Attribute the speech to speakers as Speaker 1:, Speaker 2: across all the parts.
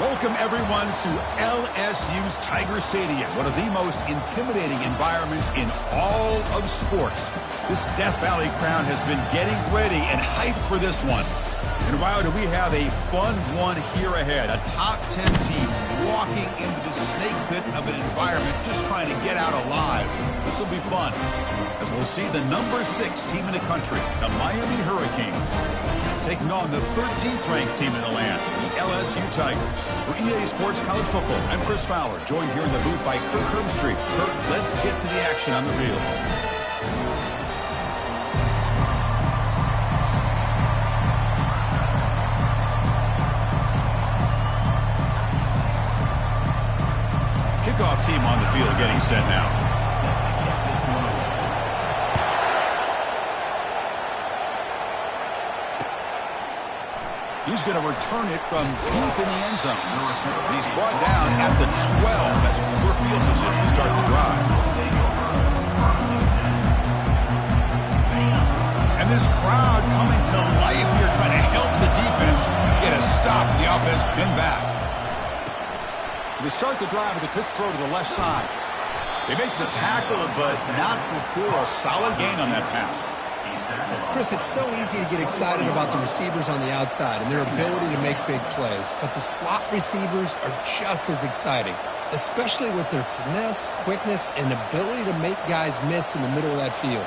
Speaker 1: Welcome, everyone, to LSU's Tiger Stadium, one of the most intimidating environments in all of sports. This Death Valley crowd has been getting ready and hyped for this one. And wow, do we have a fun one here ahead. A top 10 team walking into the snake pit of an environment just trying to get out alive. This will be fun, as we'll see the number 6 team in the country, the Miami Hurricanes, taking on the 13th ranked team in the land, the LSU Tigers. For EA Sports College Football, I'm Chris Fowler, joined here in the booth by Kirk Herbstreit. Kirk, let's get to the action on the field. Kickoff team on the field getting set now. He's going to return it from deep in the end zone. And he's brought down at the 12. That's poor field position to start the drive. And this crowd coming to life here, trying to help the defense get a stop. The offense pinned back. They start the drive with a quick throw to the left side. They make the tackle, but not before a solid gain on that pass.
Speaker 2: Chris, it's so easy to get excited about the receivers on the outside and their ability to make big plays, but the slot receivers are just as exciting, especially with their finesse, quickness, and ability to make guys miss in the middle of that field.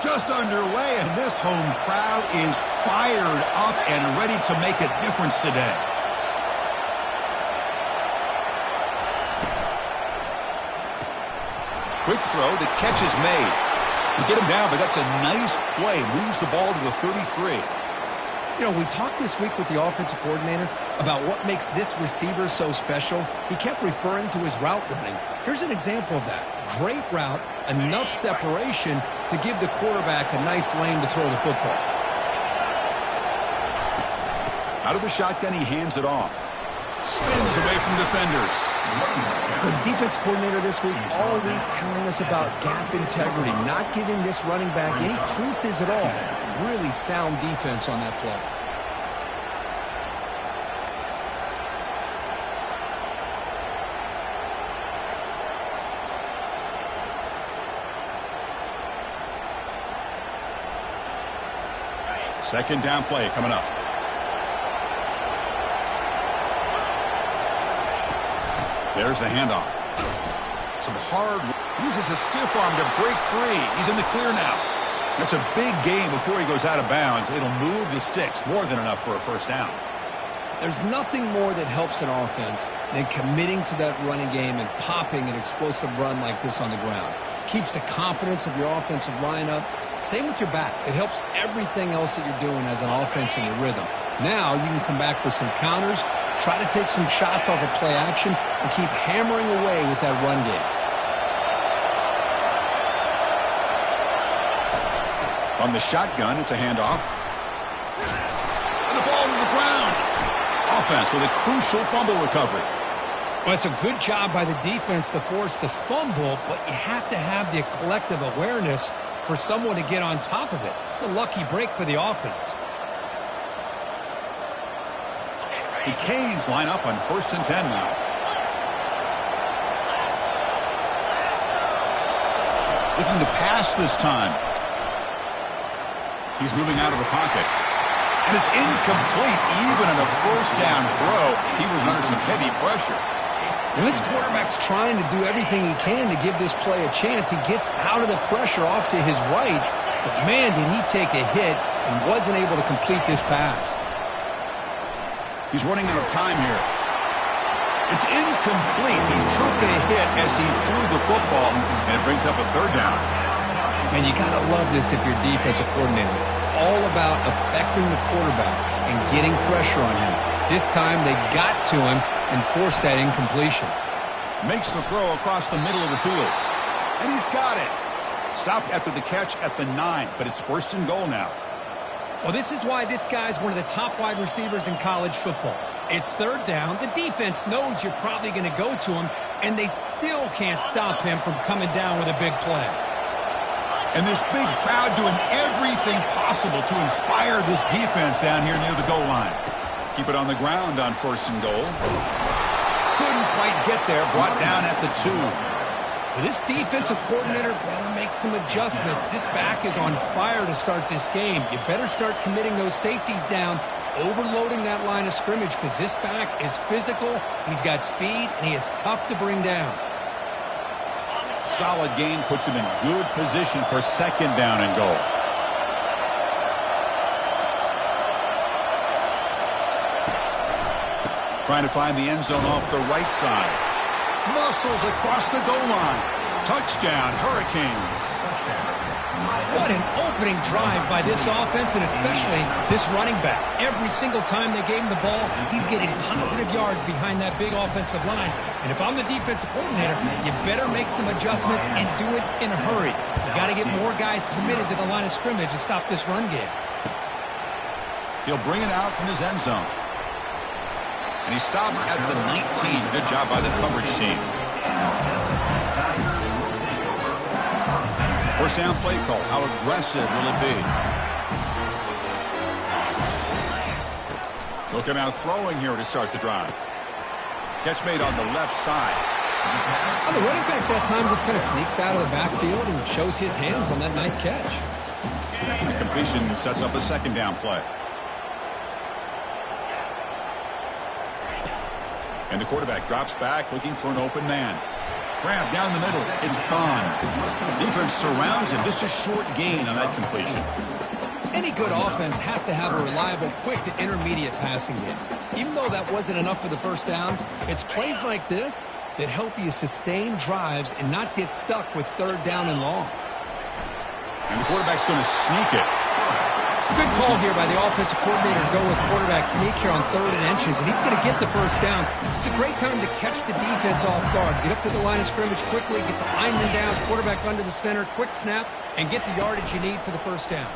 Speaker 1: Just underway, and this home crowd is fired up and ready to make a difference today. Quick throw, the catch is made. You get him down, but that's a nice play. Moves the ball to the 33.
Speaker 2: You know, we talked this week with the offensive coordinator about what makes this receiver so special. He kept referring to his route running. Here's an example of that. Great route, enough separation to give the quarterback a nice lane to throw the football.
Speaker 1: Out of the shotgun, he hands it off. Spins away from defenders.
Speaker 2: For the defense coordinator this week, all week telling us about gap integrity, not giving this running back any creases at all. Really sound defense on that play.
Speaker 1: Second down play coming up. There's the handoff. Some hard, uses a stiff arm to break free. He's in the clear now. That's a big gain before he goes out of bounds. It'll move the sticks, more than enough for a first down.
Speaker 2: There's nothing more that helps an offense than committing to that running game and popping an explosive run like this on the ground. Keeps the confidence of your offensive lineup. Same with your back. It helps everything else that you're doing as an offense in your rhythm. Now you can come back with some counters, try to take some shots off of play action, and keep hammering away with that run game.
Speaker 1: On the shotgun, it's a handoff. And the ball to the ground. Offense with a crucial fumble recovery.
Speaker 2: Well, it's a good job by the defense to force the fumble, but you have to have the collective awareness for someone to get on top of it. It's a lucky break for the offense.
Speaker 1: The Canes line up on 1st and 10 now. Looking to pass this time. He's moving out of the pocket. And it's incomplete, even on a first down throw. He was under some heavy pressure.
Speaker 2: Well, this quarterback's trying to do everything he can to give this play a chance. He gets out of the pressure off to his right. But, man, did he take a hit and wasn't able to complete this pass.
Speaker 1: He's running out of time here. It's incomplete. He took a hit as he threw the football, and it brings up a third down.
Speaker 2: Man, you got to love this if you're defensive coordinator. It's all about affecting the quarterback and getting pressure on him. This time they got to him and forced that incompletion.
Speaker 1: Makes the throw across the middle of the field. And he's got it. Stopped after the catch at the 9, but it's 1st and goal now.
Speaker 2: Well, this is why this guy's one of the top wide receivers in college football. It's 3rd down. The defense knows you're probably going to go to him, and they still can't stop him from coming down with a big play.
Speaker 1: And this big crowd doing everything possible to inspire this defense down here near the goal line. Keep it on the ground on 1st and goal. Couldn't quite get there. Brought down at the 2.
Speaker 2: This defensive coordinator better make some adjustments. This back is on fire to start this game. You better start committing those safeties down, overloading that line of scrimmage, because this back is physical, he's got speed, and he is tough to bring down.
Speaker 1: Solid gain puts him in good position for 2nd down and goal. Trying to find the end zone off the right side. Muscles across the goal line. Touchdown, Hurricanes.
Speaker 2: What an opening drive by this offense, and especially this running back. Every single time they gave him the ball, he's getting positive yards behind that big offensive line. And if I'm the defensive coordinator, you better make some adjustments and do it in a hurry. You got to get more guys committed to the line of scrimmage to stop this run game.
Speaker 1: He'll bring it out from his end zone. And he stopped at the 19. Good job by the coverage team. 1st down play call. How aggressive will it be? Looking out throwing here to start the drive. Catch made on the left side.
Speaker 2: The running back that time just kind of sneaks out of the backfield and shows his hands on that nice catch.
Speaker 1: The completion sets up a 2nd down play. And the quarterback drops back looking for an open man. Grab down the middle. It's Bond. Defense surrounds him. Just a short gain on that completion.
Speaker 2: Any good offense has to have a reliable, quick to intermediate passing game. Even though that wasn't enough for the 1st down, it's plays like this that help you sustain drives and not get stuck with 3rd down and long.
Speaker 1: And the quarterback's going to sneak it.
Speaker 2: Good call here by the offensive coordinator to go with quarterback sneak here on 3rd and inches, and he's going to get the 1st down. It's a great time to catch the defense off guard. Get up to the line of scrimmage quickly, get the lineman down, quarterback under the center, quick snap, and get the yardage you need for the 1st down.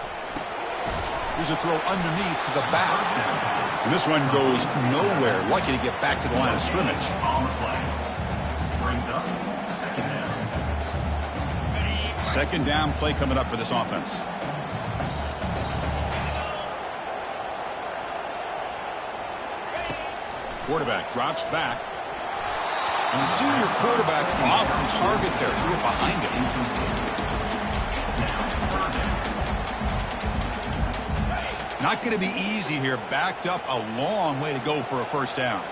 Speaker 1: Here's a throw underneath to the back. And this one goes nowhere. Lucky to get back to the line of scrimmage. Second down play coming up for this offense. Quarterback drops back. And the senior quarterback off target there. Threw it behind him. Not going to be easy here. Backed up a long way to go for a 1st down.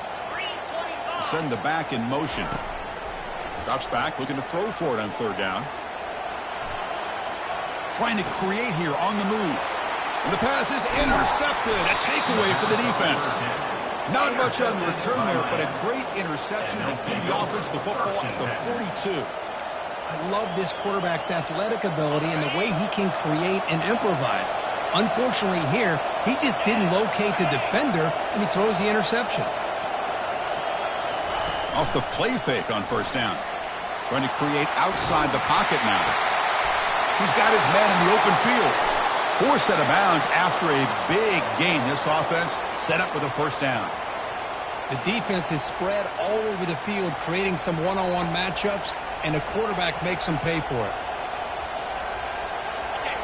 Speaker 1: Send the back in motion. Drops back, looking to throw for it on 3rd down. Trying to create here on the move. And the pass is intercepted. A takeaway for the defense. Not much on the return there, but a great interception to give the offense the football at the 42.
Speaker 2: I love this quarterback's athletic ability and the way he can create and improvise. Unfortunately here, he just didn't locate the defender, and he throws the interception.
Speaker 1: Off the play fake on 1st down. Trying to create outside the pocket now. He's got his man in the open field. Forced out of bounds after a big gain. This offense set up with a 1st down.
Speaker 2: The defense is spread all over the field, creating some one-on-one matchups, and the quarterback makes them pay for it.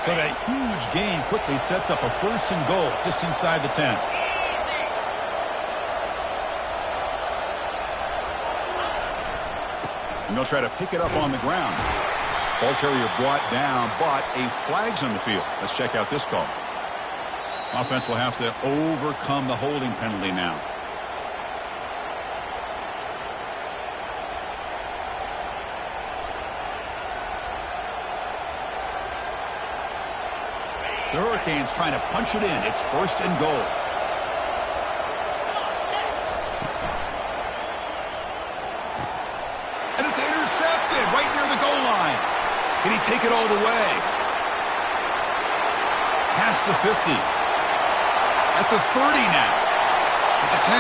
Speaker 1: So that huge gain quickly sets up a 1st and goal just inside the 10. And they'll try to pick it up on the ground. Ball carrier brought down, but a flag's on the field. Let's check out this call. Offense will have to overcome the holding penalty now. The Hurricanes trying to punch it in. It's 1st and goal. And it's intercepted right near the goal line. Can he take it all the way? Past the 50. At the 30 now. At the 10.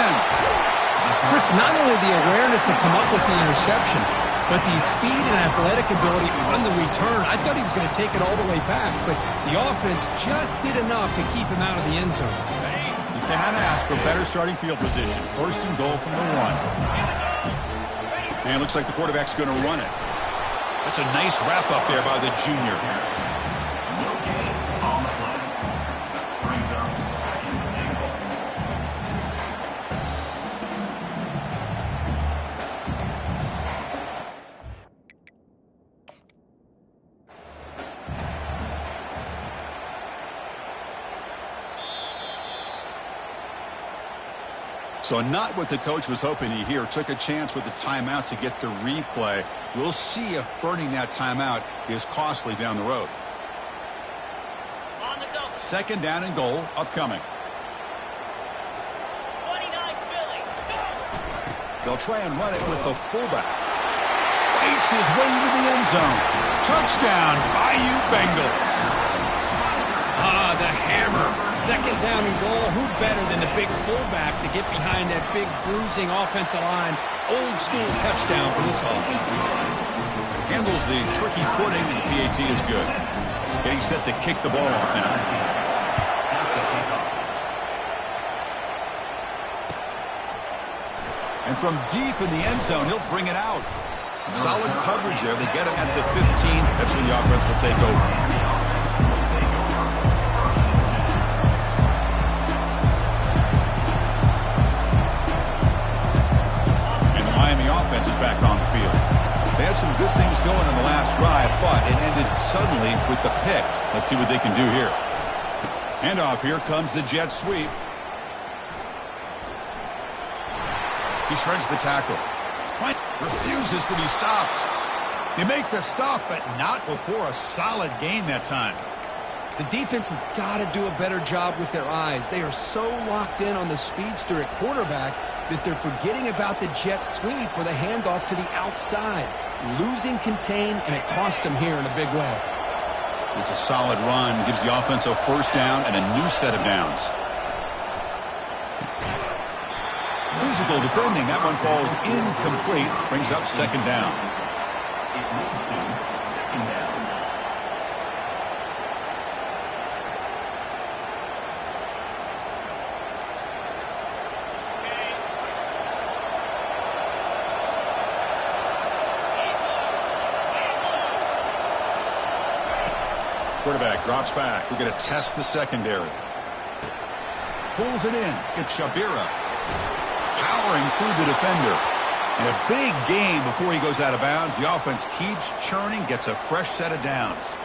Speaker 2: Chris, not only the awareness to come up with the interception, but the speed and athletic ability on the return. I thought he was going to take it all the way back, but the offense just did enough to keep him out of the end zone.
Speaker 1: You cannot ask for better starting field position. 1st and goal from the 1. And it looks like the quarterback's going to run it. That's a nice wrap up there by the junior. So not what the coach was hoping to hear. Took a chance with the timeout to get the replay. We'll see if burning that timeout is costly down the road. Second down and goal upcoming.
Speaker 3: 29 Philly.
Speaker 1: They'll try and run it with the fullback. Fakes his way into the end zone. Touchdown, Bayou Bengals.
Speaker 2: Ah, the hammer. Second down and goal. Who better than the big fullback to get behind that big bruising offensive line? Old school touchdown for this offense.
Speaker 1: Handles the tricky footing, and the PAT is good. Getting set to kick the ball off now. And from deep in the end zone, he'll bring it out. Solid coverage there. They get him at the 15. That's when the offense will take over. And the Miami offense is back on the field. They had some good things going on the last drive, but it ended suddenly with the pick. Let's see what they can do here. Handoff. Here comes the jet sweep. He shreds the tackle. Refuses to be stopped. They make the stop, but not before a solid gain that time.
Speaker 2: The defense has got to do a better job with their eyes. They are so locked in on the speedster at quarterback that they're forgetting about the jet sweep or the handoff to the outside. Losing contain, and it cost them here in a big way.
Speaker 1: It's a solid run. Gives the offense a first down and a new set of downs. Physical defending. That one falls incomplete. Brings up second down. Quarterback drops back. We're going to test the secondary. Pulls it in. It's Shabira. Powering through the defender. And a big gain before he goes out of bounds. The offense keeps churning, gets a fresh set of downs.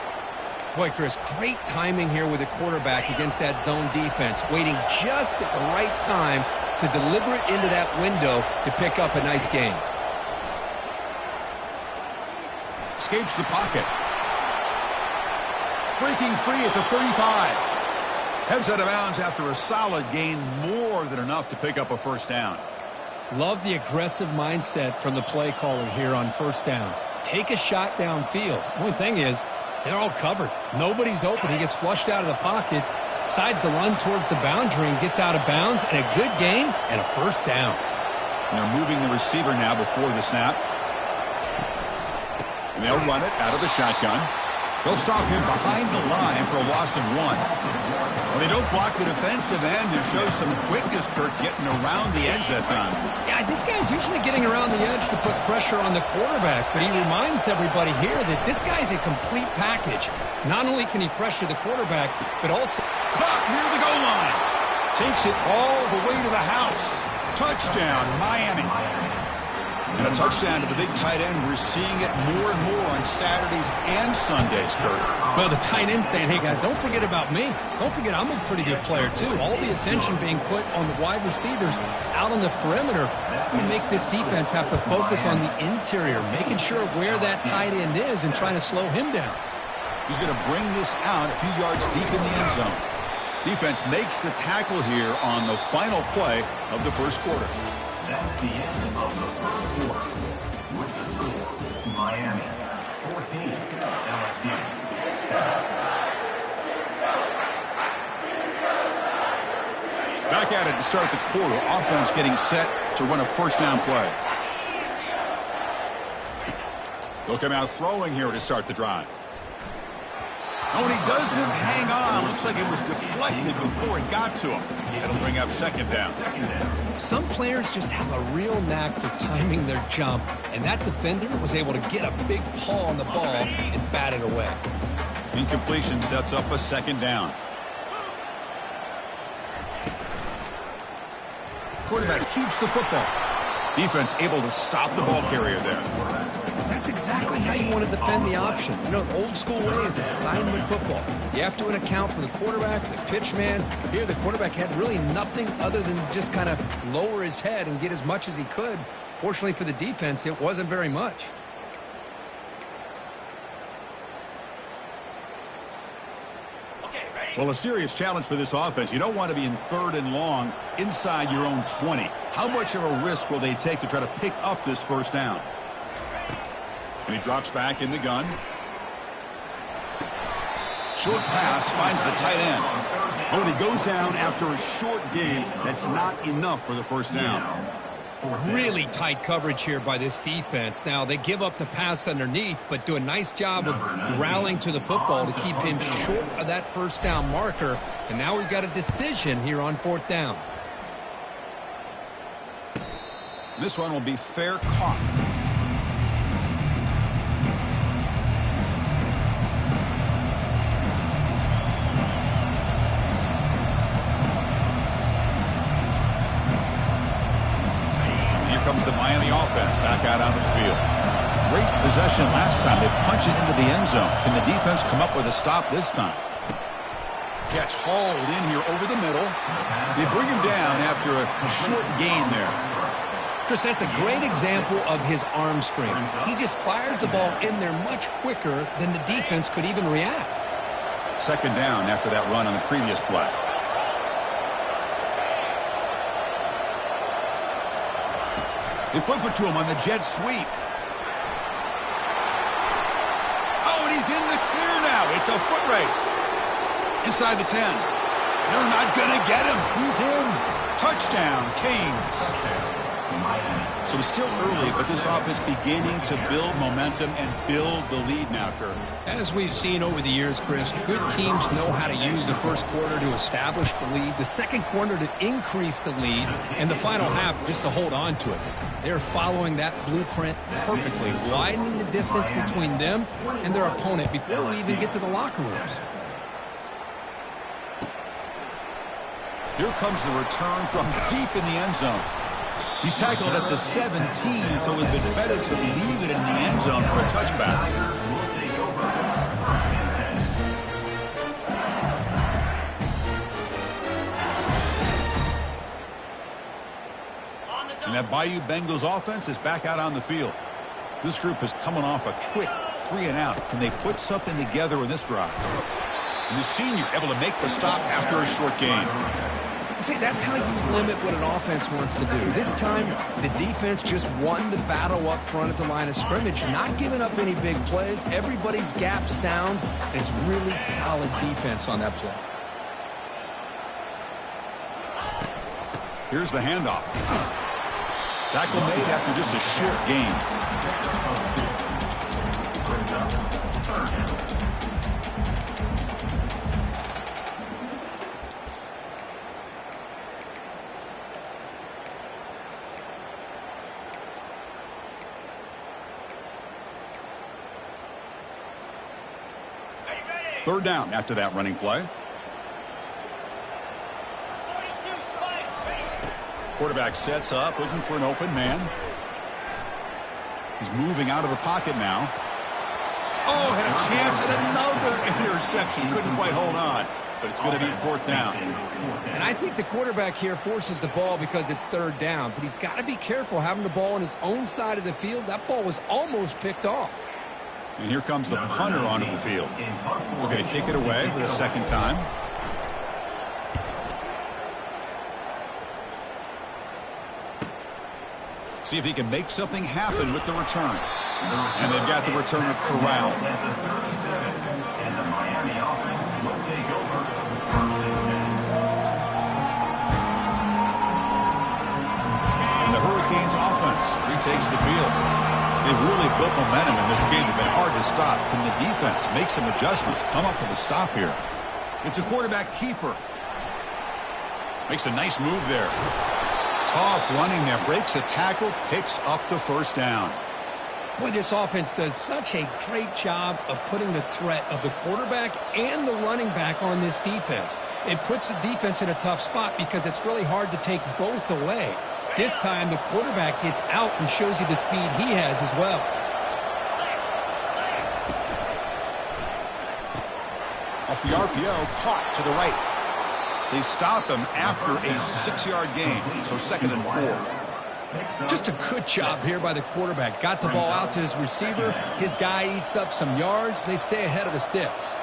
Speaker 2: Boy, Chris, great timing here with the quarterback against that zone defense. Waiting just at the right time to deliver it into that window to pick up a nice gain.
Speaker 1: Escapes the pocket. Breaking free at the 35. Heads out of bounds after a solid gain, more than enough to pick up a first down.
Speaker 2: Love the aggressive mindset from the play caller here on first down. Take a shot downfield. One thing is, they're all covered. Nobody's open. He gets flushed out of the pocket, decides to run towards the boundary and gets out of bounds, and a good gain and a first down.
Speaker 1: And they're moving the receiver now before the snap. And they'll run it out of the shotgun. They'll stop him behind the line for a loss of 1. Well, they don't block the defensive end. It shows some quickness, Kirk, getting around the edge that time.
Speaker 2: Yeah, this guy's usually getting around the edge to put pressure on the quarterback, but he reminds everybody here that this guy's a complete package. Not only can he pressure the quarterback, but also
Speaker 1: caught near the goal line. Takes it all the way to the house. Touchdown, Miami. And a touchdown to the big tight end. We're seeing it more and more on Saturdays and Sundays, Kurt.
Speaker 2: Well, the tight end saying, hey, guys, don't forget about me. Don't forget I'm a pretty good player, too. All the attention being put on the wide receivers out on the perimeter. It's going to make this defense have to focus on the interior, making sure where that tight end is and trying to slow him down.
Speaker 1: He's going to bring this out a few yards deep in the end zone. Defense makes the tackle here on the final play of the first quarter.
Speaker 4: That's the end of the first quarter. With the score, Miami 14, LSU 7.
Speaker 1: Back at it to start the quarter. Offense getting set to run a first down play. They'll come out throwing here to start the drive. Oh, and he doesn't hang on. Looks like it was deflected before it got to him. That'll bring up second down.
Speaker 2: Some players just have a real knack for timing their jump, and that defender was able to get a big paw on the ball and bat it away.
Speaker 1: Incompletion sets up a second down. Quarterback keeps the football. Defense able to stop the ball carrier there.
Speaker 2: That's exactly how you want to defend the option. You know, old school way is assignment football. You have to account for the quarterback, the pitch man. Here, the quarterback had really nothing other than just kind of lower his head and get as much as he could. Fortunately for the defense, it wasn't very much.
Speaker 1: Well, a serious challenge for this offense. You don't want to be in 3rd and long inside your own 20. How much of a risk will they take to try to pick up this first down? And he drops back in the gun. Short pass finds the tight end. Oh, and he goes down after a short gain. That's not enough for the first down.
Speaker 2: Really tight coverage here by this defense. Now, they give up the pass underneath, but do a nice job of rallying to the football to keep him short of that first down marker. And now we've got a decision here on 4th down.
Speaker 1: This one will be fair caught. Comes the Miami offense back out onto the field. Great possession last time. They punch it into the end zone. Can the defense come up with a stop this time? Catch hauled in here over the middle. They bring him down after a short gain there.
Speaker 2: Chris, that's a great example of his arm strength. He just fired the ball in there much quicker than the defense could even react.
Speaker 1: 2nd down after that run on the previous play. They flip it to him on the jet sweep. Oh, and he's in the clear now. It's a foot race. Inside the 10. They're not going to get him. He's in. Touchdown, Canes. So it's still early, but this offense beginning to build momentum and build the lead now, Kirk.
Speaker 2: As we've seen over the years, Chris, good teams know how to use the first quarter to establish the lead, the second quarter to increase the lead, and the final half just to hold on to it. They're following that blueprint perfectly, widening the distance between them and their opponent before we even get to the locker rooms.
Speaker 1: Here comes the return from deep in the end zone. He's tackled at the 17, so it would have been better to leave it in the end zone for a touchback. And that Bayou Bengals offense is back out on the field. This group is coming off a quick 3-and-out. Can they put something together in this drive? And the senior able to make the stop after a short gain.
Speaker 2: See, that's how you limit what an offense wants to do. This time, the defense just won the battle up front at the line of scrimmage, not giving up any big plays. Everybody's gap sound. It's really solid defense on that play.
Speaker 1: Here's the handoff. Tackle made after just a short gain. Third down after that running play. Quarterback sets up, looking for an open man. He's moving out of the pocket now. Oh, had a chance at another interception. Couldn't quite hold on, but it's going to be 4th down.
Speaker 2: And I think the quarterback here forces the ball because it's 3rd down, but he's got to be careful having the ball on his own side of the field. That ball was almost picked off.
Speaker 1: And here comes the punter onto the field. We're going to kick it away for the 2nd time. See if he can make something happen with the return. And they've got the returner corralled.
Speaker 4: And the Miami offense will take over 1st and 10.
Speaker 1: And the Hurricanes offense retakes the field. They've really built momentum in this game. It's been hard to stop. Can the defense make some adjustments, come up with a stop here? It's a quarterback keeper. Makes a nice move there. Tough running there. Breaks a tackle, picks up the first down.
Speaker 2: Boy, this offense does such a great job of putting the threat of the quarterback and the running back on this defense. It puts the defense in a tough spot because it's really hard to take both away. This time, the quarterback gets out and shows you the speed he has as well.
Speaker 1: the RPO, caught to the right. They stop him after a 6-yard gain, so 2nd and 4.
Speaker 2: Just a good job here by the quarterback. Got the ball out to his receiver. His guy eats up some yards. They stay ahead of the sticks.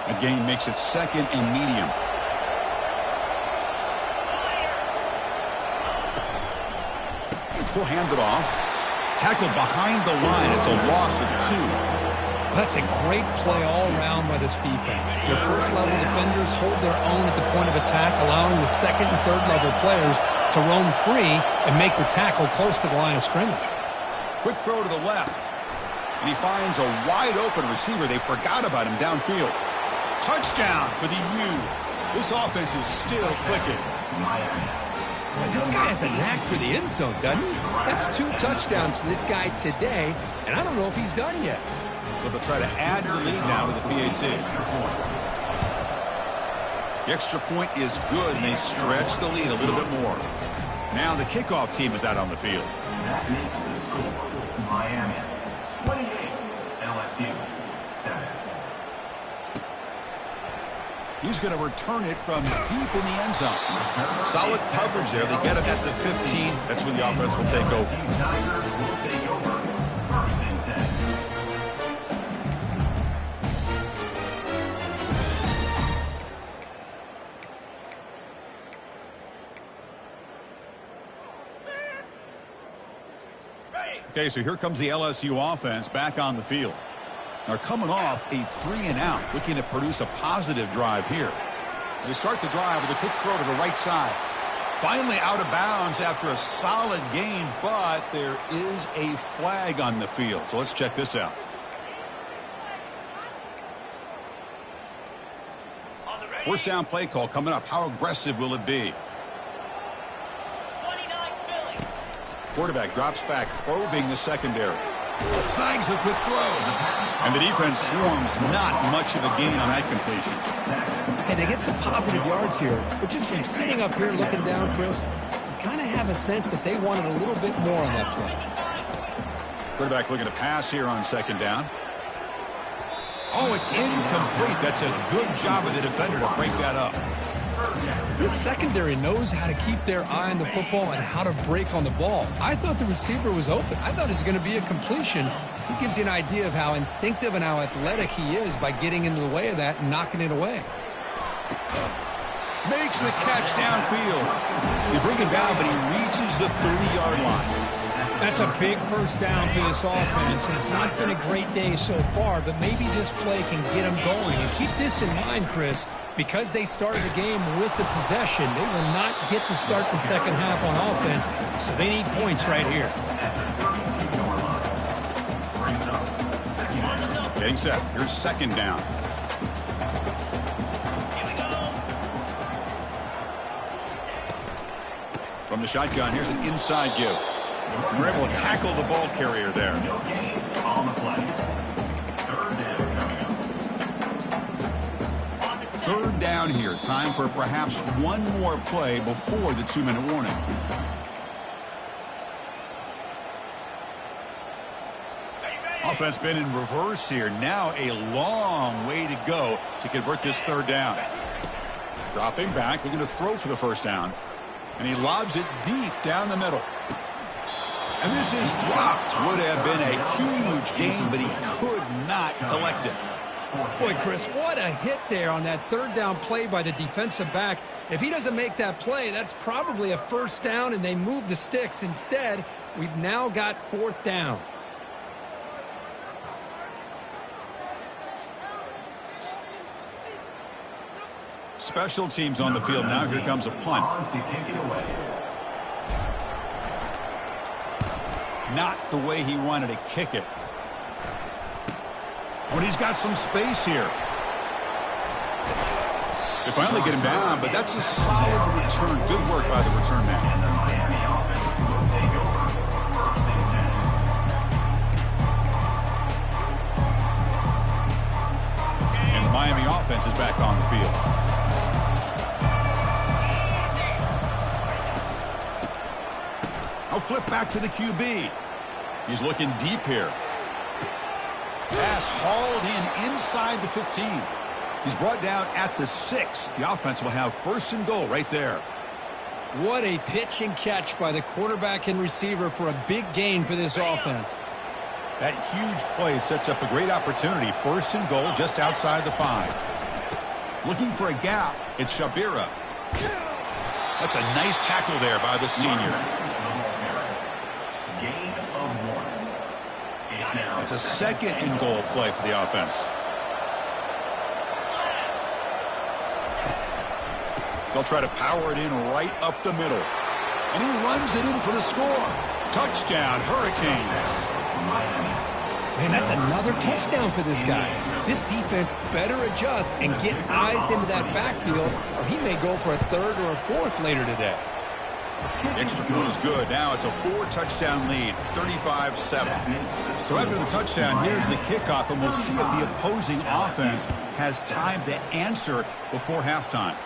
Speaker 1: The gain makes it 2nd and medium. He'll hand it off. Tackled behind the line. It's a loss of 2.
Speaker 2: That's a great play all around by this defense. Your first-level defenders hold their own at the point of attack, allowing the second and third-level players to roam free and make the tackle close to the line of scrimmage.
Speaker 1: Quick throw to the left. And he finds a wide-open receiver. They forgot about him downfield. Touchdown for the U. This offense is still clicking.
Speaker 2: Boy, this guy has a knack for the end zone, doesn't he? That's 2 touchdowns for this guy today, and I don't know if he's done yet.
Speaker 1: So they'll try to add to the lead now with the PAT. The extra point is good, and they stretch the lead a little bit more. Now the kickoff team is out on the field.
Speaker 4: That makes the score Miami 28, LSU 7.
Speaker 1: He's going to return it from deep in the end zone. Solid coverage there. They get him at the 15. That's where the offense will take over.
Speaker 4: Tigers will take over. 1st and 10.
Speaker 1: Okay, so here comes the LSU offense back on the field. They're coming off a 3-and-out, looking to produce a positive drive here. They start the drive with a quick throw to the right side. Finally out of bounds after a solid gain, but there is a flag on the field. So let's check this out. First down play call coming up. How aggressive will it be? Quarterback drops back, probing the secondary. Snags a quick throw. And the defense swarms. Not much of a gain on that completion.
Speaker 2: And they get some positive yards here. But just from sitting up here looking down, Chris, you kind of have a sense that they wanted a little bit more on that play.
Speaker 1: Quarterback looking to pass here on 2nd down. Oh, it's incomplete. That's a good job of the defender to break that up.
Speaker 2: This secondary knows how to keep their eye on the football and how to break on the ball. I thought the receiver was open. I thought it was going to be a completion. It gives you an idea of how instinctive and how athletic he is by getting into the way of that and knocking it away.
Speaker 1: Makes the catch downfield. They bring him down, but he reaches the 30-yard line.
Speaker 3: That's a big first down for this offense, and it's not been a great day so far, but maybe this play can get them going. And keep this in mind, Chris, because they started the game with the possession, they will not get to start the second half on offense, so they need points right here.
Speaker 1: Getting set. Here's 2nd down. From the shotgun, here's an inside give. And we're able to tackle the ball carrier there.
Speaker 4: No gain on the play. 3rd down coming up.
Speaker 1: 3rd down here. Time for perhaps one more play before the 2-minute warning. Offense been in reverse here. Now a long way to go to convert this 3rd down. Dropping back, looking to throw for the 1st down. And he lobs it deep down the middle. And this is dropped. Would have been a huge gain, but he could not collect it.
Speaker 3: Boy, Chris, what a hit there on that 3rd down play by the defensive back. If he doesn't make that play, that's probably a 1st down, and they move the sticks. Instead, we've now got 4th down.
Speaker 1: Special teams on the field now. Here comes a punt.
Speaker 4: On to kick it away.
Speaker 1: Not the way he wanted to kick it. But he's got some space here. They finally get him down, but that's a solid return. Good work by the return man.
Speaker 4: And the Miami offense will take over. 1st and 10.
Speaker 1: And the Miami offense is back on the field. flip back to the QB. He's looking deep here. Pass hauled in inside the 15. He's brought down at the 6. The offense will have first and goal right there.
Speaker 2: What a pitch and catch by the quarterback and receiver for a big gain for this offense.
Speaker 1: That huge play sets up a great opportunity. First and goal just outside the 5. Looking for a gap. It's Shabira. That's a nice tackle there by the senior.
Speaker 4: Gain of 1.
Speaker 1: It's a second and goal play for the offense. They'll try to power it in right up the middle. And he runs it in for the score. Touchdown, Hurricanes.
Speaker 2: Man, that's another touchdown for this guy. This defense better adjust and get eyes into that backfield, or he may go for a third or a fourth later today.
Speaker 1: The extra point is good. Now it's a 4-touchdown lead, 35-7. So after the touchdown, here's the kickoff, and we'll see if the opposing offense has time to answer before halftime.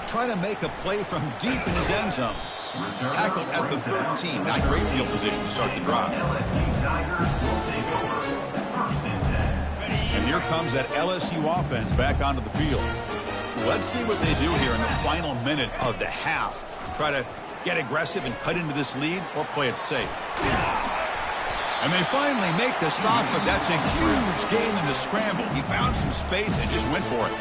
Speaker 1: Try to make a play from deep in his end zone. Tackled at the 13. Not great field position to start the drive. And here comes that LSU offense back onto the field. Let's see what they do here in the final minute of the half. Try to get aggressive and cut into this lead, or play it safe. And they finally make the stop, but that's a huge gain in the scramble. He found some space and just went for it.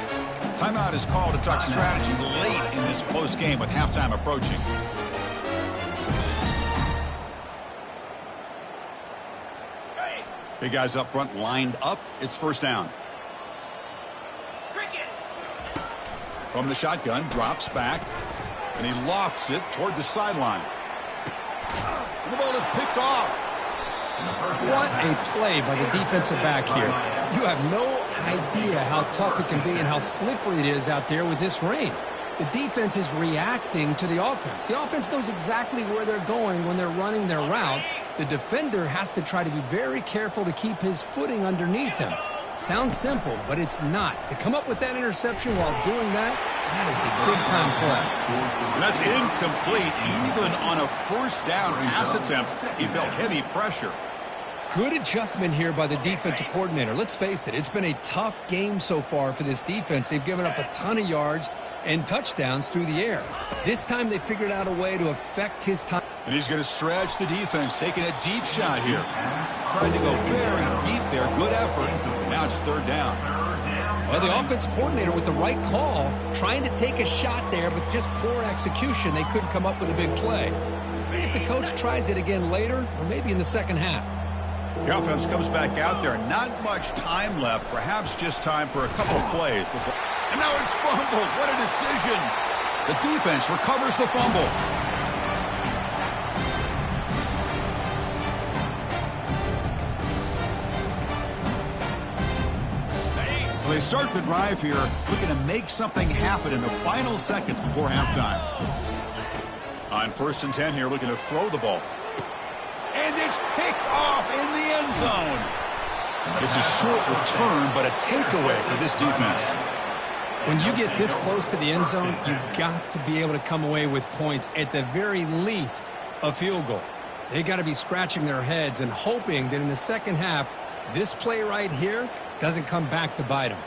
Speaker 1: Timeout is called to talk strategy late in this close game with halftime approaching. Big guys up front lined up. It's first down. From the shotgun, drops back, and he lofts it toward the sideline. And the ball is picked off.
Speaker 2: What a play by the defensive back here. You have no idea how tough it can be and how slippery it is out there with this rain. The defense is reacting to the offense. The offense knows exactly where they're going when they're running their route. The defender has to try to be very careful to keep his footing underneath him. Sounds simple, but it's not. To come up with that interception while doing that, that is a big-time play.
Speaker 1: And that's incomplete. Even on a first down pass attempt, he felt heavy pressure.
Speaker 2: Good adjustment here by the defensive coordinator. Let's face it, it's been a tough game so far for this defense. They've given up a ton of yards and touchdowns through the air. This time they figured out a way to affect his time.
Speaker 1: And he's going to stretch the defense, taking a deep shot here. Trying to go very deep there. Good effort. Now it's third down.
Speaker 2: Well, the offense coordinator with the right call, trying to take a shot there, but just poor execution. They couldn't come up with a big play. Let's see if the coach tries it again later, or maybe in the second half.
Speaker 1: The offense comes back out there. Not much time left. Perhaps just time for a couple of plays. And now it's fumbled. What a decision. The defense recovers the fumble. So they start the drive here, looking to make something happen in the final seconds before halftime. On 1st and 10 here, looking to throw the ball. And it's picked off in the end zone. It's a short return, but a takeaway for this defense.
Speaker 2: When you get this close to the end zone, you've got to be able to come away with points, at the very least, a field goal. They got to be scratching their heads and hoping that in the second half, this play right here doesn't come back to bite them.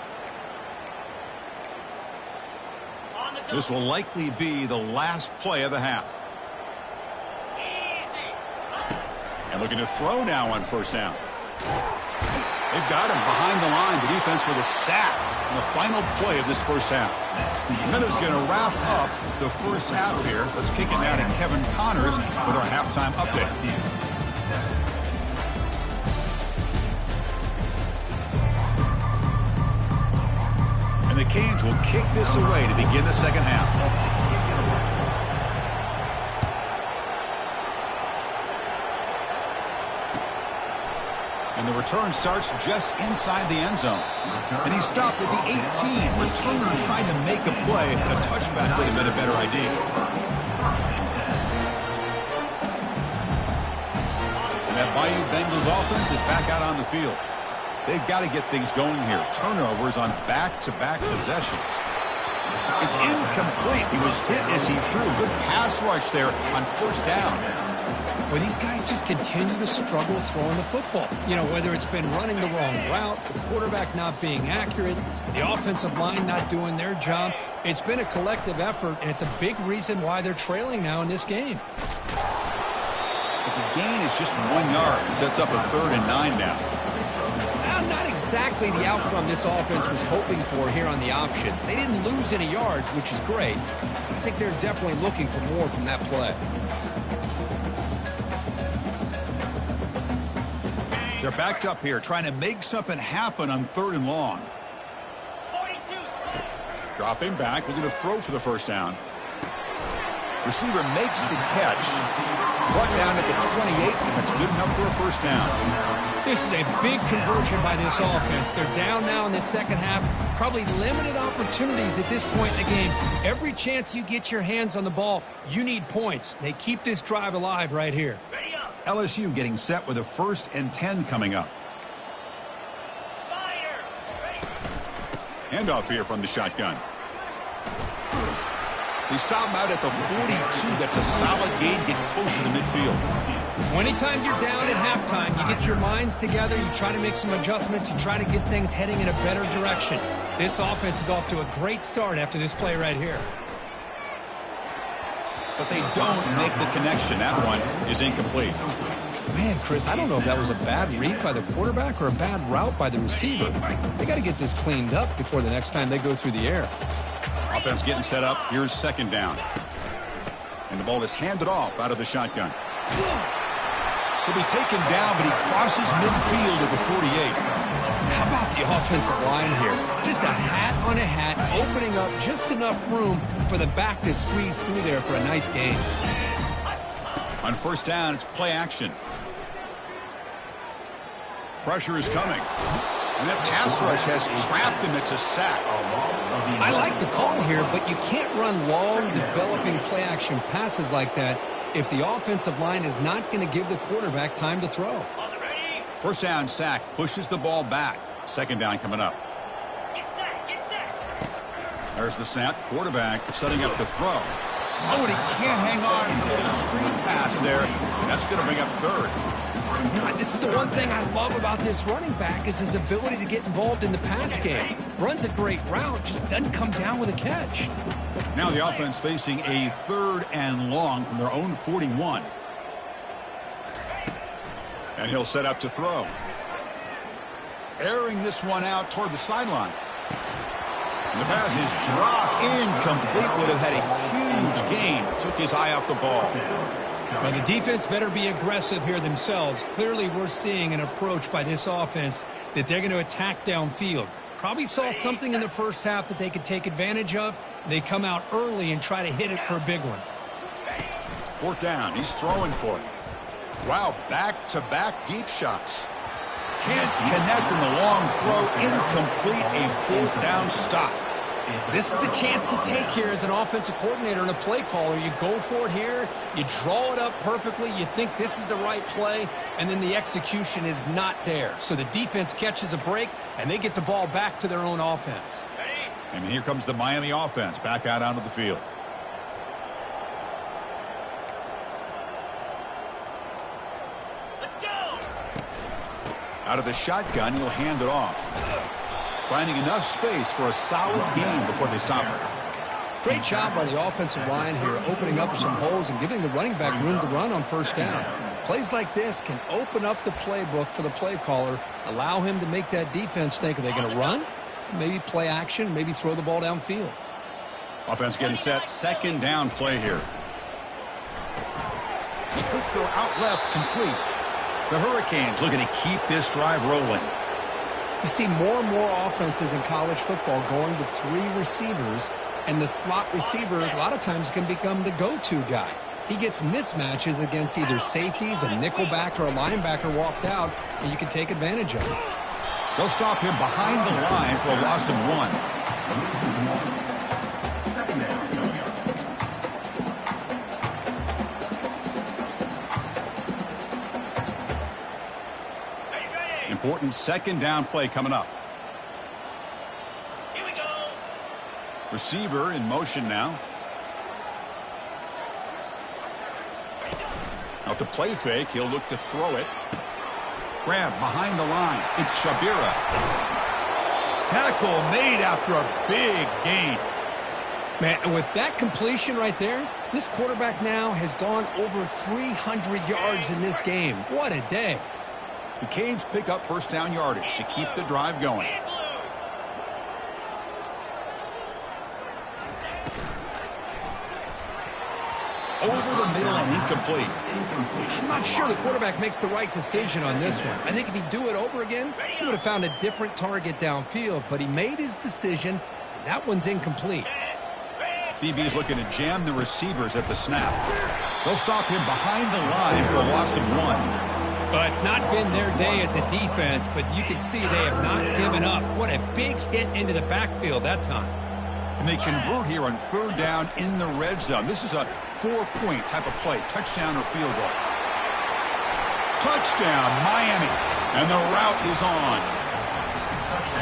Speaker 1: This will likely be the last play of the half. And looking to throw now on 1st down. They've got him behind the line. The defense with a sack in the final play of this first half. And that is going to wrap up the first half here. Let's kick it now to Kevin Connors with our halftime update. And the Canes will kick this away to begin the second half. And the return starts just inside the end zone. And he stopped at the 18. Returner trying to make a play, but a touchback would have been a better idea. And that Bayou Bengals offense is back out on the field. They've got to get things going here. Turnovers on back-to-back possessions. It's incomplete. He was hit as he threw. Good pass rush there on first down.
Speaker 3: Well, these guys just continue to struggle throwing the football. You know, whether it's been running the wrong route, the quarterback not being accurate, the offensive line not doing their job. It's been a collective effort, and it's a big reason why they're trailing now in this game.
Speaker 1: But the gain is just 1 yard. It sets up a 3rd and 9 now.
Speaker 2: Well, not exactly the outcome this offense was hoping for here on the option. They didn't lose any yards, which is great. I think they're definitely looking for more from that play.
Speaker 1: They're backed up here, trying to make something happen on 3rd and long. Dropping back, looking to throw for the first down. Receiver makes the catch. Brought down at the 28, and that's good enough for a first down.
Speaker 3: This is a big conversion by this offense. They're down now in the second half. Probably limited opportunities at this point in the game. Every chance you get your hands on the ball, you need points. They keep this drive alive right here.
Speaker 1: LSU getting set with a 1st and 10 coming up. Handoff here from the shotgun. They stop him out at the 42. That's a solid gain. Get closer to midfield.
Speaker 3: Anytime you're down at halftime, you get your minds together, you try to make some adjustments, you try to get things heading in a better direction. This offense is off to a great start after this play right here.
Speaker 1: But they don't make the connection. That one is incomplete.
Speaker 2: Man, Chris, I don't know if that was a bad read by the quarterback or a bad route by the receiver. They got to get this cleaned up before the next time they go through the air.
Speaker 1: Offense getting set up. Here's 2nd down. And the ball is handed off out of the shotgun. He'll be taken down, but he crosses midfield at the 48.
Speaker 2: How about the offensive line here? Just a hat on a hat, opening up just enough room for the back to squeeze through there for a nice gain.
Speaker 1: On first down, it's play action. Pressure is coming. And that pass rush has trapped him. It's a sack.
Speaker 2: I like the call here, but you can't run long, developing play-action passes like that if the offensive line is not going to give the quarterback time to throw.
Speaker 1: First down sack pushes the ball back. 2nd down coming up. There's the snap. Quarterback setting up to throw. Oh, and he can't hang on. A little screen pass there. That's going to bring up 3rd.
Speaker 2: You know, this is the one thing I love about this running back is his ability to get involved in the pass game. Runs a great route, just doesn't come down with a catch.
Speaker 1: Now the offense facing a 3rd and long from their own 41. And he'll set up to throw. Airing this one out toward the sideline. And the pass is dropped. Incomplete. Would have had a huge gain. Took his eye off the ball.
Speaker 3: Well, the defense better be aggressive here themselves. Clearly, we're seeing an approach by this offense that they're going to attack downfield. Probably saw something in the first half that they could take advantage of. They come out early and try to hit it for a big one.
Speaker 1: 4th down. He's throwing for it. Wow, back-to-back deep shots. Can't connect in the long throw. Incomplete. A 4th down stop.
Speaker 2: This is the chance you take here as an offensive coordinator and a play caller. You go for it here, you draw it up perfectly, you think this is the right play, and then the execution is not there. So the defense catches a break, and they get the ball back to their own offense.
Speaker 1: And here comes the Miami offense back out onto the field.
Speaker 5: Let's go!
Speaker 1: Out of the shotgun, he'll hand it off. Finding enough space for a solid gain before they stop him.
Speaker 2: Great job by the offensive line here, opening up some holes and giving the running back room to run on first down. Plays like this can open up the playbook for the play caller, allow him to make that defense think, are they going to run? Maybe play action, maybe throw the ball downfield.
Speaker 1: Offense getting set. 2nd down play here. Quick throw out left, complete. The Hurricanes looking to keep this drive rolling.
Speaker 2: You see more and more offenses in college football going to 3 receivers, and the slot receiver a lot of times can become the go-to guy. He gets mismatches against either safeties, a nickelback, or a linebacker walked out, and you can take advantage of it.
Speaker 1: They'll stop him behind the line for a loss of 1. Important 2nd down play coming up.
Speaker 5: Here we go.
Speaker 1: Receiver in motion now. Off the play fake, he'll look to throw it. Grab behind the line. It's Shabira. Tackle made after a big gain.
Speaker 2: Man, and with that completion right there, this quarterback now has gone over 300 yards in this game. What a day.
Speaker 1: The Canes pick up first down yardage to keep the drive going. Over the middle and incomplete.
Speaker 2: I'm not sure the quarterback makes the right decision on this one. I think if he'd do it over again, he would have found a different target downfield, but he made his decision, and that one's incomplete.
Speaker 1: DB's looking to jam the receivers at the snap. They'll stop him behind the line for a loss of 1.
Speaker 3: Well, it's not been their day as a defense, but you can see they have not given up. What a big hit into the backfield that time.
Speaker 1: And they convert here on third down in the red zone. This is a 4-point type of play, touchdown or field goal. Touchdown, Miami. And the route is on.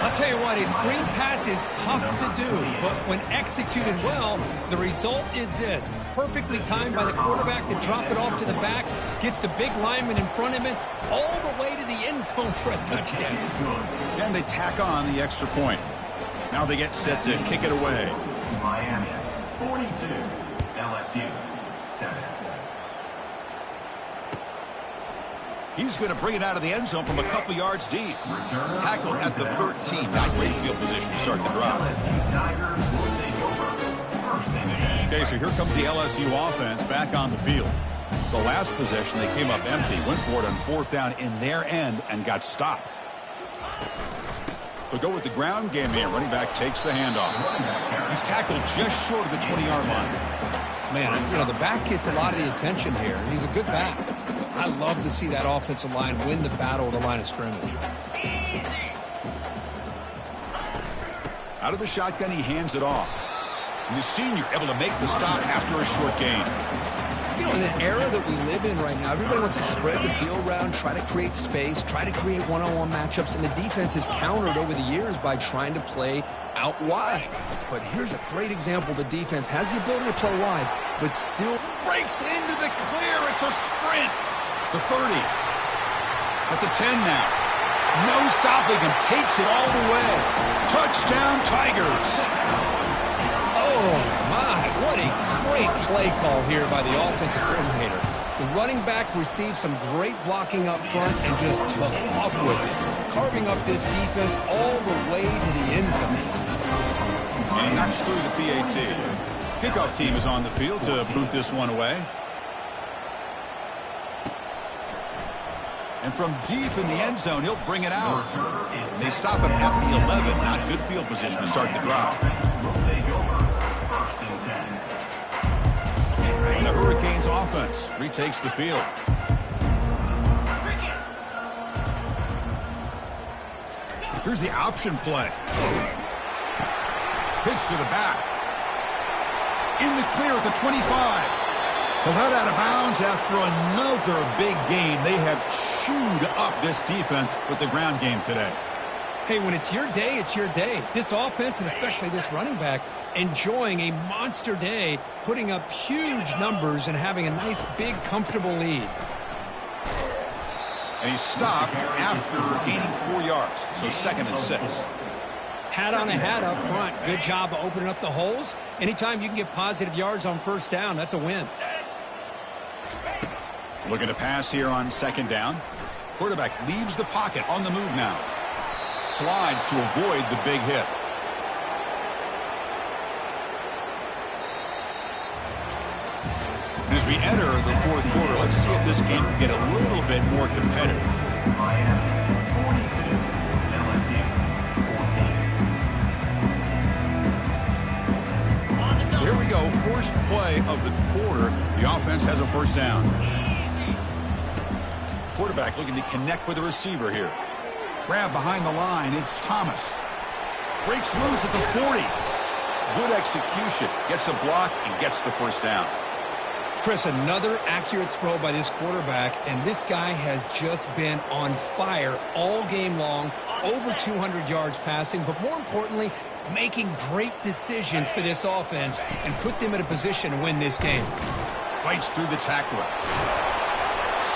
Speaker 3: I'll tell you what, a screen pass is tough to do, but when executed well, the result is this. Perfectly timed by the quarterback to drop it off to the back, gets the big lineman in front of him, all the way to the end zone for a touchdown.
Speaker 1: And they tack on the extra point. Now they get set to kick it away.
Speaker 4: Miami 42, LSU 7.
Speaker 1: He's going to bring it out of the end zone from a couple yards deep. Tackle at the 13. Not great field position to start the drive. Okay, so here comes the LSU offense back on the field. The last possession, they came up empty, went for it on fourth down in their end and got stopped. They'll go with the ground game here. Running back takes the handoff. He's tackled just short of the 20-yard line.
Speaker 2: Man, you know, the back gets a lot of the attention here. He's a good back. I love to see that offensive line win the battle at the line of scrimmage.
Speaker 1: Out of the shotgun, he hands it off. And the senior able to make the stop after a short gain.
Speaker 2: You know, in the era that we live in right now, everybody wants to spread the field around, try to create space, try to create one-on-one matchups, and the defense is countered over the years by trying to play out wide. But here's a great example. The defense has the ability to play wide, but still
Speaker 1: Breaks into the clear. It's a sprint. The 30. At the 10 now. No stopping him. Takes it all the way. Touchdown, Tigers.
Speaker 2: Oh, my. What a great play call here by the offensive coordinator. The running back received some great blocking up front and just took off with it, carving up this defense all the way to the end zone.
Speaker 1: And he knocks through the PAT. Kickoff team is on the field to boot this one away. And from deep in the end zone, he'll bring it out. And they stop him at the 11. Not good field position to start the drive. And the Hurricanes offense retakes the field. Here's the option play. Pitch to the back. In the clear at the 25. They'll head out of bounds after another big gain. They have chewed up this defense with the ground game today.
Speaker 3: Hey, when it's your day, it's your day. This offense, and especially this running back, enjoying a monster day, putting up huge numbers and having a nice, big, comfortable lead.
Speaker 1: And he's stopped after gaining 4 yards, so 2nd and 6.
Speaker 3: Hat on a hat up front. Good job of opening up the holes. Anytime you can get positive yards on first down, that's a win.
Speaker 1: Looking to pass here on 2nd down. Quarterback leaves the pocket on the move now. Slides to avoid the big hit. And as we enter the 4th quarter, let's see if this game can get a little bit more competitive. So here we go, first play of the quarter. The offense has a first down. Quarterback looking to connect with the receiver here. Grab behind the line. It's Thomas. Breaks loose at the 40. Good execution. Gets a block and gets the first down.
Speaker 2: Chris, another accurate throw by this quarterback, and this guy has just been on fire all game long. Over 200 yards passing, but more importantly,
Speaker 3: making great decisions for this offense and put them in a position to win this game.
Speaker 1: Fights through the tackler.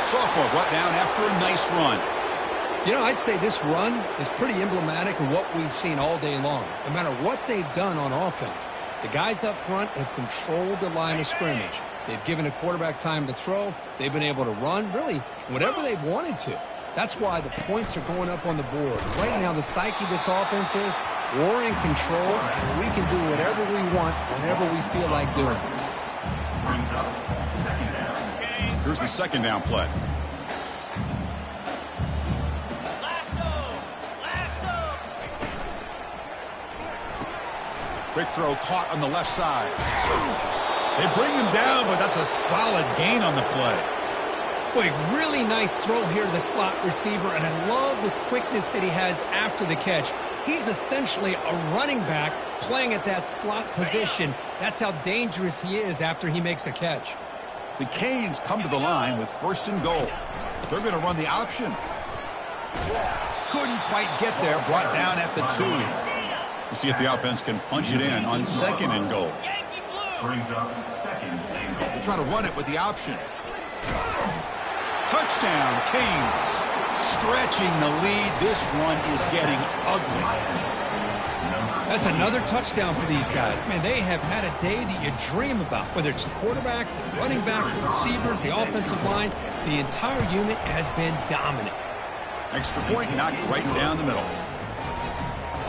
Speaker 1: Sophomore brought down after a nice run.
Speaker 2: You know, I'd say this run is pretty emblematic of what we've seen all day long. No matter what they've done on offense, the guys up front have controlled the line of scrimmage. They've given the quarterback time to throw. They've been able to run, really, whatever they've wanted to. That's why the points are going up on the board. Right now, the psyche of this offense is we're in control, and we can do whatever we want whenever we feel like doing it.
Speaker 1: Here's the second down play. Quick throw caught on the left side. They bring him down, but that's a solid gain on the play.
Speaker 3: Boy, really nice throw here to the slot receiver, and I love the quickness that he has after the catch. He's essentially a running back playing at that slot position. That's how dangerous he is after he makes a catch.
Speaker 1: The Canes come to the line with 1st and goal. They're going to run the option. Couldn't quite get there, brought down at the 2. We'll see if the offense can punch it in on 2nd and goal.
Speaker 4: Brings up 2nd and goal.
Speaker 1: They'll try to run it with the option. Touchdown, Canes. Stretching the lead. This one is getting ugly.
Speaker 3: That's another touchdown for these guys. Man, they have had a day that you dream about. Whether it's the quarterback, the running back, the receivers, the offensive line, the entire unit has been dominant.
Speaker 1: Extra point knocked right down the middle.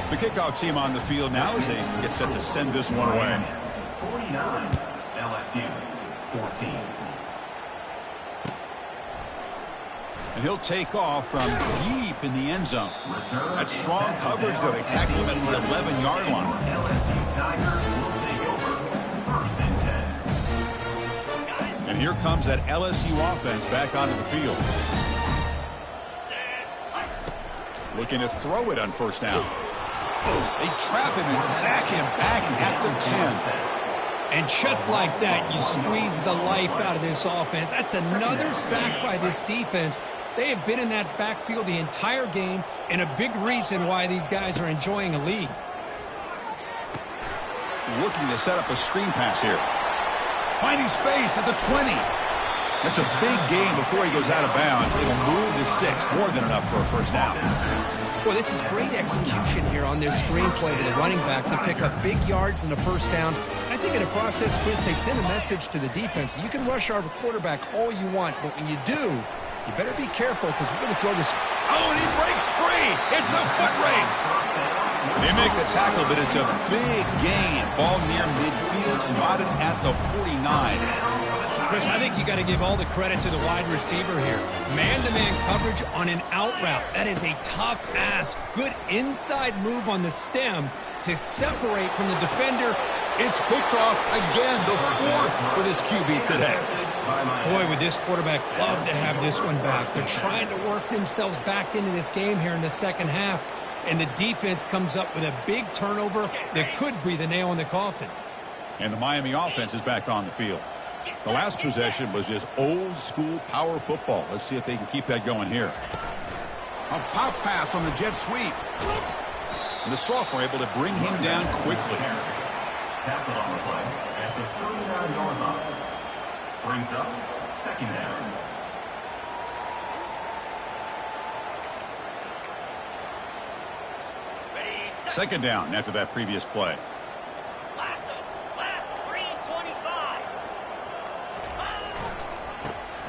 Speaker 1: The kickoff team on the field now as they get set to send this one away.
Speaker 4: 49, LSU 14.
Speaker 1: And he'll take off from deep in the end zone. That's strong coverage, though. They tackle him at the 11-yard line.
Speaker 4: LSU Tigers will take over 1st and 10.
Speaker 1: And here comes that LSU offense back onto the field. Looking to throw it on 1st down. They trap him and sack him back at the 10.
Speaker 3: And just like that, you squeeze the life out of this offense. That's another sack by this defense. They have been in that backfield the entire game, and a big reason why these guys are enjoying a lead.
Speaker 1: Looking to set up a screen pass here. Finding space at the 20. That's a big gain before he goes out of bounds. It'll move the sticks more than enough for a 1st down.
Speaker 2: Well, this is great execution here on this screenplay to the running back to pick up big yards in the 1st down. I think in the process, Chris, they send a message to the defense. You can rush our quarterback all you want, but when you do, you better be careful because we're going to throw this.
Speaker 1: Oh, and he breaks free. It's a foot race. They make the tackle, but it's a big gain. Ball near midfield, spotted at the 49.
Speaker 3: Chris, I think you got to give all the credit to the wide receiver here. Man-to-man coverage on an out route. That is a tough ask. Good inside move on the stem to separate from the defender.
Speaker 1: It's picked off again, the 4th for this QB today.
Speaker 3: Boy, would this quarterback love to have this one back. They're trying to work themselves back into this game here in the 2nd half, and the defense comes up with a big turnover that could be the nail in the coffin.
Speaker 1: And the Miami offense is back on the field. The last possession was just old-school power football. Let's see if they can keep that going here. A pop pass on the jet sweep. And the sophomore able to bring him down quickly.
Speaker 4: Tackled on the play at the 39-yard line. Brings up 2nd down.
Speaker 1: Second down after that previous play.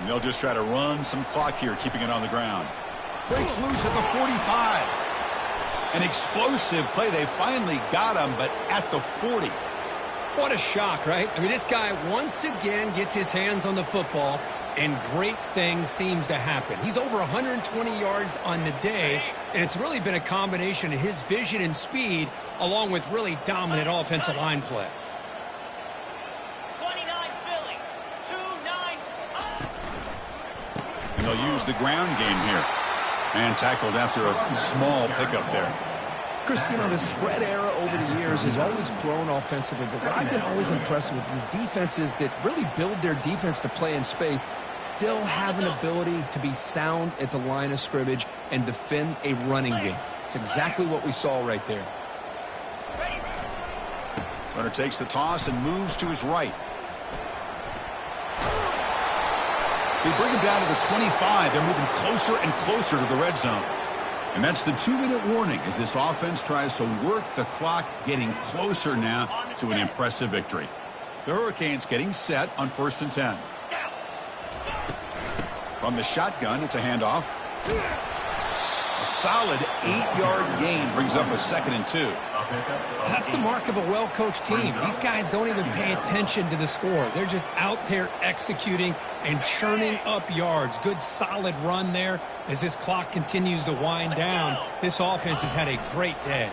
Speaker 1: And they'll just try to run some clock here, keeping it on the ground. Breaks loose at the 45. An explosive play. They finally got him, but at the 40.
Speaker 3: What a shock, right? I mean, this guy once again gets his hands on the football, and great things seems to happen. He's over 120 yards on the day, and it's really been a combination of his vision and speed, along with really dominant offensive line play.
Speaker 1: And they'll use the ground game here. And tackled after a small pickup there.
Speaker 2: Chris, you know, the spread era over the years has always grown offensively, but what I've been always impressed with defenses that really build their defense to play in space still have an ability to be sound at the line of scrimmage and defend a running game. It's exactly what we saw right there.
Speaker 1: Runner takes the toss and moves to his right. They bring him down to the 25. They're moving closer and closer to the red zone. And that's the 2-minute warning as this offense tries to work the clock, getting closer now to an impressive victory. The Hurricanes getting set on 1st and 10. From the shotgun, it's a handoff. A solid 8-yard gain brings up a 2nd and 2.
Speaker 3: That's the mark of a well-coached team. These guys don't even pay attention to the score. They're just out there executing and churning up yards. Good, solid run there as this clock continues to wind down. This offense has had a great day.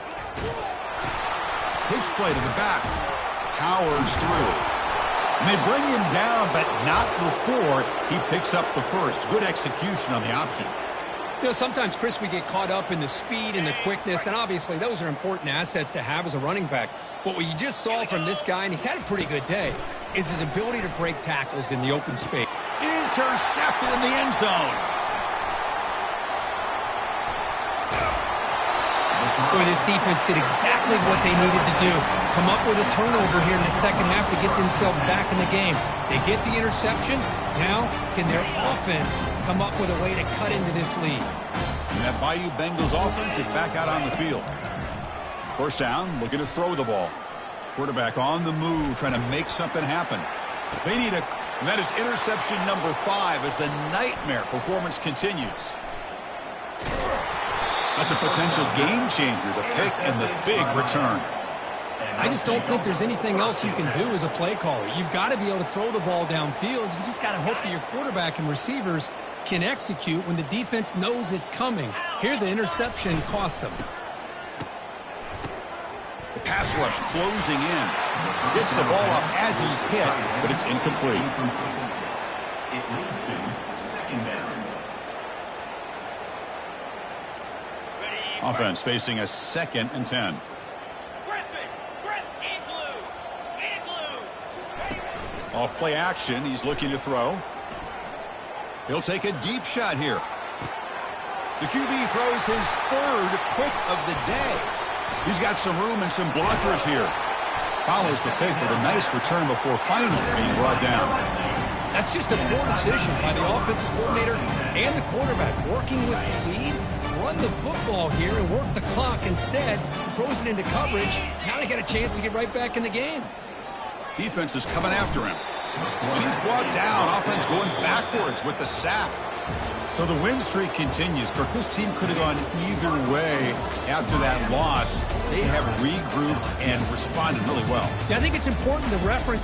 Speaker 1: Pitch play to the back. Powers through. And they bring him down, but not before he picks up the first. Good execution on the option.
Speaker 3: You know, sometimes, Chris, we get caught up in the speed and the quickness, and obviously those are important assets to have as a running back. But what you just saw from this guy, and he's had a pretty good day, is his ability to break tackles in the open space.
Speaker 1: Intercepted in the end zone.
Speaker 3: Boy, this defense did exactly what they needed to do. Come up with a turnover here in the second half to get themselves back in the game. They get the interception. Now, can their offense come up with a way to cut into this lead?
Speaker 1: And that Bayou Bengals offense is back out on the field. First down, looking to throw the ball. Quarterback on the move, trying to make something happen. They need a... And that is interception number 5 as the nightmare performance continues. That's a potential game changer, the pick and the big return.
Speaker 3: I just don't think there's anything else you can do as a play caller. You've got to be able to throw the ball downfield. You just got to hope that your quarterback and receivers can execute when the defense knows it's coming. Here, the interception cost them.
Speaker 1: The pass rush closing in. Gets the ball up as he's hit, but it's incomplete.
Speaker 4: It leads to 2nd down.
Speaker 1: Offense facing a 2nd and 10. Off play action, he's looking to throw. He'll take a deep shot here. The QB throws his 3rd pick of the day. He's got some room and some blockers here. Follows the pick with a nice return before finally being brought down.
Speaker 3: That's just a poor decision by the offensive coordinator and the quarterback. Working with the lead, run the football here and work the clock instead. Throws it into coverage. Now they got a chance to get right back in the game.
Speaker 1: Defense is coming after him. And he's brought down. Offense going backwards with the sack. So the win streak continues. Kirk, this team could have gone either way after that loss. They have regrouped and responded really well.
Speaker 3: Yeah, I think it's important to reference